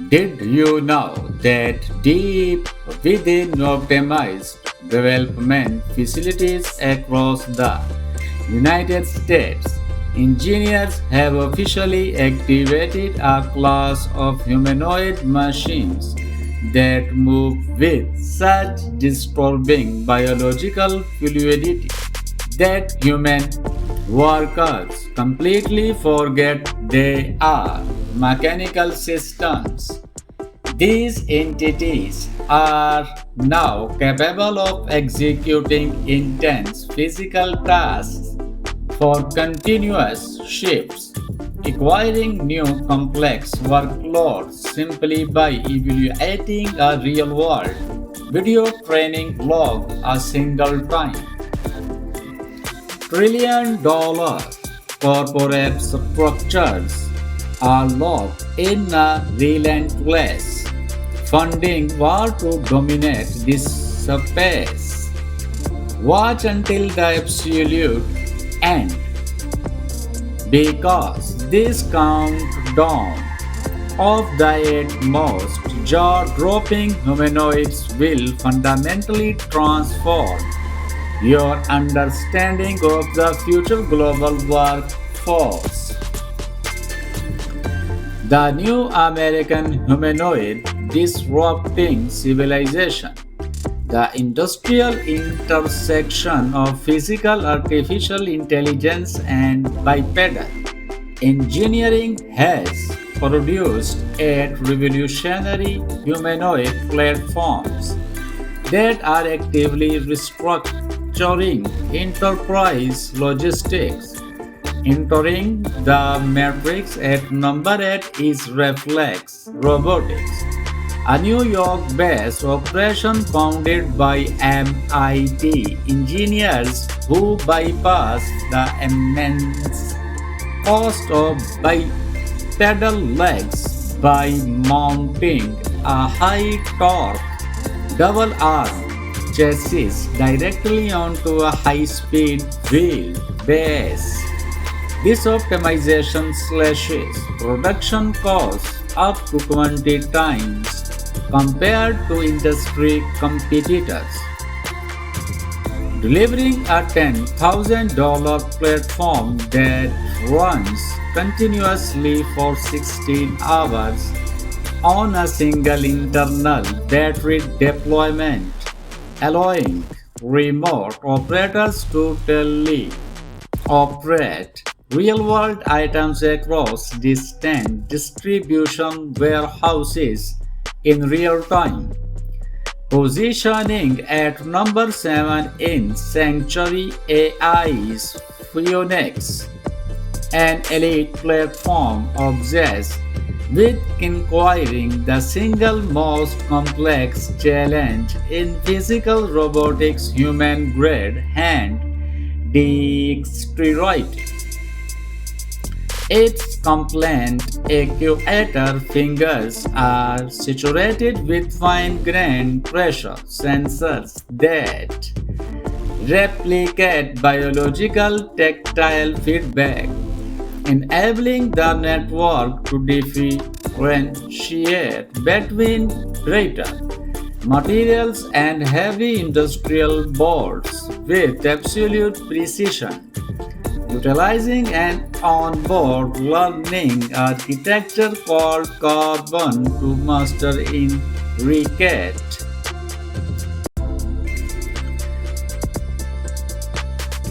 Did you know that deep within optimized development facilities across the United States, engineers have officially activated a class of humanoid machines that move with such disturbing biological fluidity that human workers completely forget they are mechanical systems. These entities are now capable of executing intense physical tasks for continuous shifts, acquiring new complex workloads simply by evaluating a real world video training log a single time. $1 trillion corporate structures are locked in a relentless funding war to dominate this space. Watch until the absolute end because this countdown of the eight most jaw-dropping humanoids will fundamentally transform your understanding of the future global workforce. The new American humanoid disrupting civilization. The industrial intersection of physical artificial intelligence and bipedal engineering has produced eight revolutionary humanoid platforms that are actively restructuring enterprise logistics. Entering the matrix at number 8 is Reflex Robotics, a New York-based operation founded by MIT engineers who bypass the immense cost of bipedal legs by mounting a high-torque double-arm chassis directly onto a high-speed wheel base. This optimization slashes production costs up to 20 times compared to industry competitors, delivering a $10,000 platform that runs continuously for 16 hours on a single internal battery deployment, allowing remote operators to operate real-world items across distant distribution warehouses in real time. Positioning at number 7 in Sanctuary AI's Phoenix, an elite platform obsessed with conquering the single most complex challenge in physical robotics human-grade hand dexterity. Its compliant actuator fingers are saturated with fine-grained pressure sensors that replicate biological tactile feedback, enabling the network to differentiate between brittle materials and heavy industrial bolts with absolute precision. Utilizing an onboard learning architecture called Carbon to master in Recate.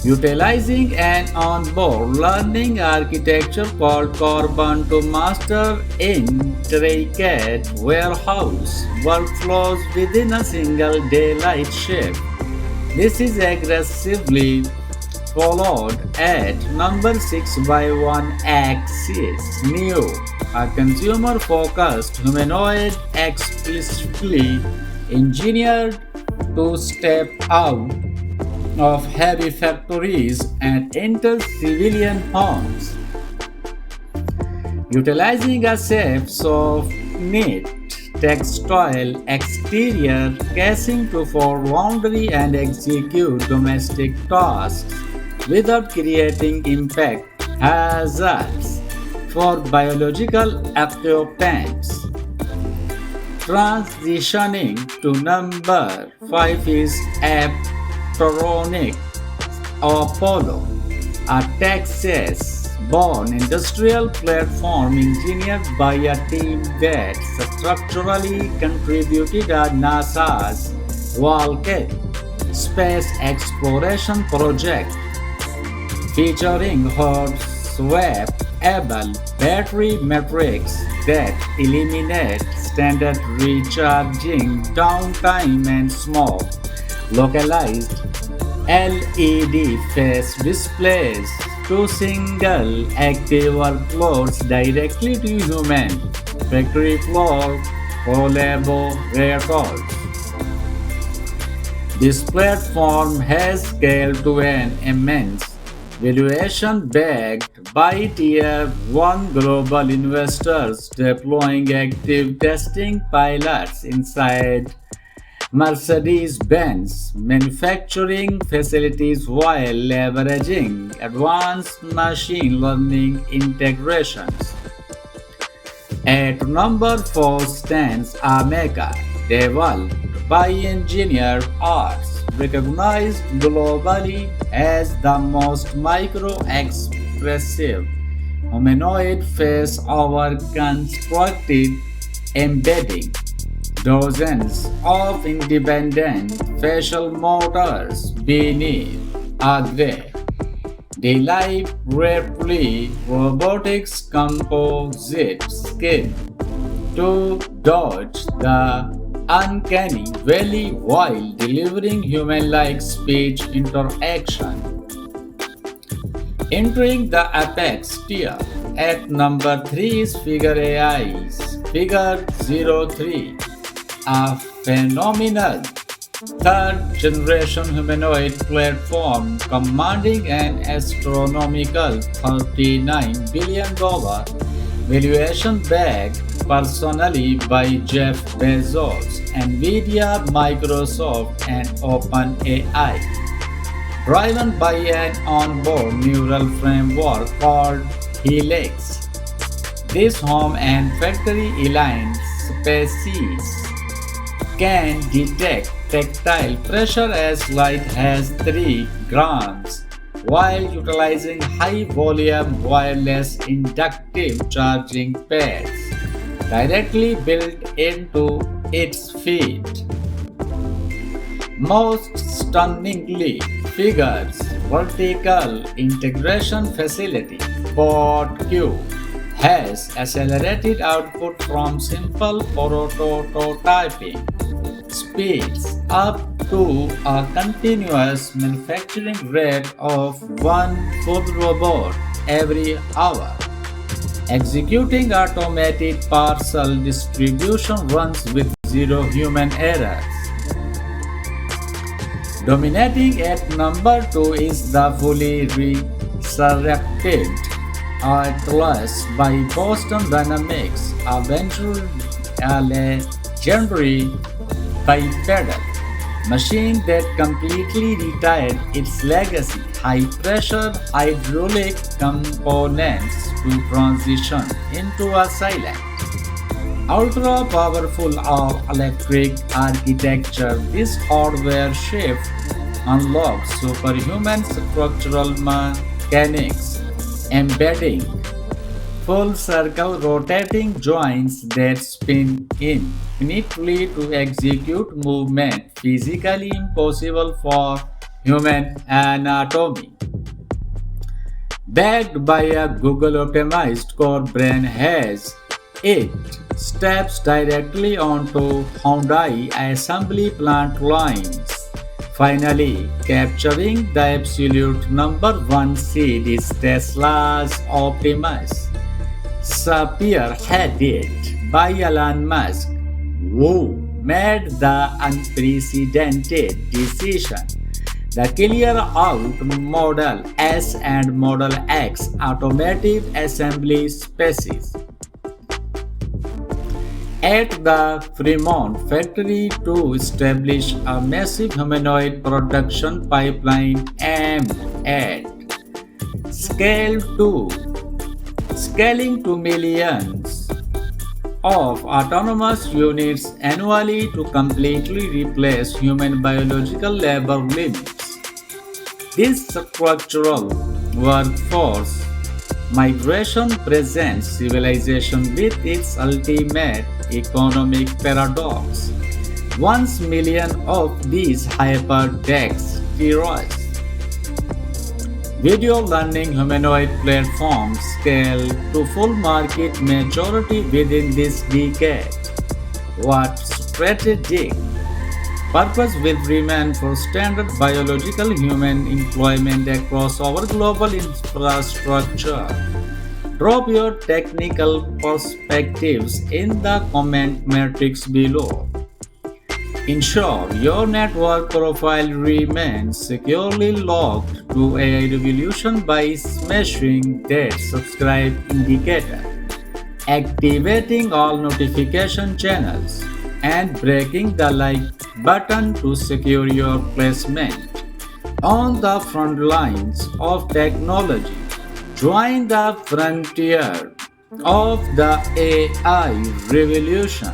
Utilizing an onboard learning architecture called Carbon to master intricate warehouse workflows within a single daylight shift. This is aggressively followed at number 6 by One Axis New, a consumer-focused humanoid explicitly engineered to step out of heavy factories and enter civilian homes. Utilizing a safe, soft, knit textile exterior casing to fold laundry and execute domestic tasks without creating impact hazards for biological occupants. Transitioning to number 5 is Apptronik Apollo, a Texas-born industrial platform engineered by a team that structurally contributed to NASA's Vulcan space exploration project, featuring swappable battery metrics that eliminate standard recharging downtime and small, localized LED face displays to single active workloads directly to human factory floor collaborators. This platform has scaled to an immense valuation backed by Tier 1 global investors deploying active testing pilots inside Mercedes-Benz manufacturing facilities while leveraging advanced machine learning integrations. At number 4 stands Ameca, developed by engineer Arts, recognized globally as the most micro-expressive humanoid face over constructed embedding dozens of independent facial motors beneath a gray, deliberately robotics composite skin to dodge the uncanny valley while delivering human-like speech interaction. Entering the apex tier at number 3 is Figure AI's Figure 03, a phenomenal third-generation humanoid platform commanding an astronomical $39 billion valuation backed personally by Jeff Bezos, Nvidia, Microsoft, and OpenAI. Driven by an onboard neural framework called Helix, this home and factory-aligned species can detect tactile pressure as light as 3 grams while utilizing high-volume wireless inductive charging pads directly built into its feet. Most stunningly, Figure's vertical integration facility, PORT-Q, has accelerated output from simple prototyping speeds up to a continuous manufacturing rate of one full robot every hour. Executing automated parcel distribution runs with zero human errors. Dominating at number 2 is the fully resurrected INFLUX by Boston Dynamics, a legendary bipedal machine that completely retired its legacy high-pressure hydraulic components to transition into a silent, ultra-powerful all-electric architecture. This hardware shift unlocks superhuman structural mechanics, embedding full-circle rotating joints that spin infinitely to execute movement physically impossible for human anatomy. Backed by a Google-optimized core brain has it steps directly onto Hyundai assembly plant lines. Finally, capturing the absolute number 1 seed is Tesla's Optimus, spearheaded by Elon Musk, who made the unprecedented decision to clear out Model S and Model X automotive assembly spaces at the Fremont factory to establish a massive humanoid production pipeline aimed at scaling to millions of autonomous units annually to completely replace human biological labor limits. This structural workforce migration presents civilization with its ultimate economic paradox. Once million of these hyper-dexterous video learning humanoid platforms scale to full market maturity within this decade. What strategic purpose will remain for standard biological human employment across our global infrastructure? Drop your technical perspectives in the comment matrix below. Ensure your network profile remains securely logged to AI Revolution by smashing that subscribe indicator, activating all notification channels, and breaking the like button to secure your placement on the front lines of technology. Join the frontier of the AI revolution.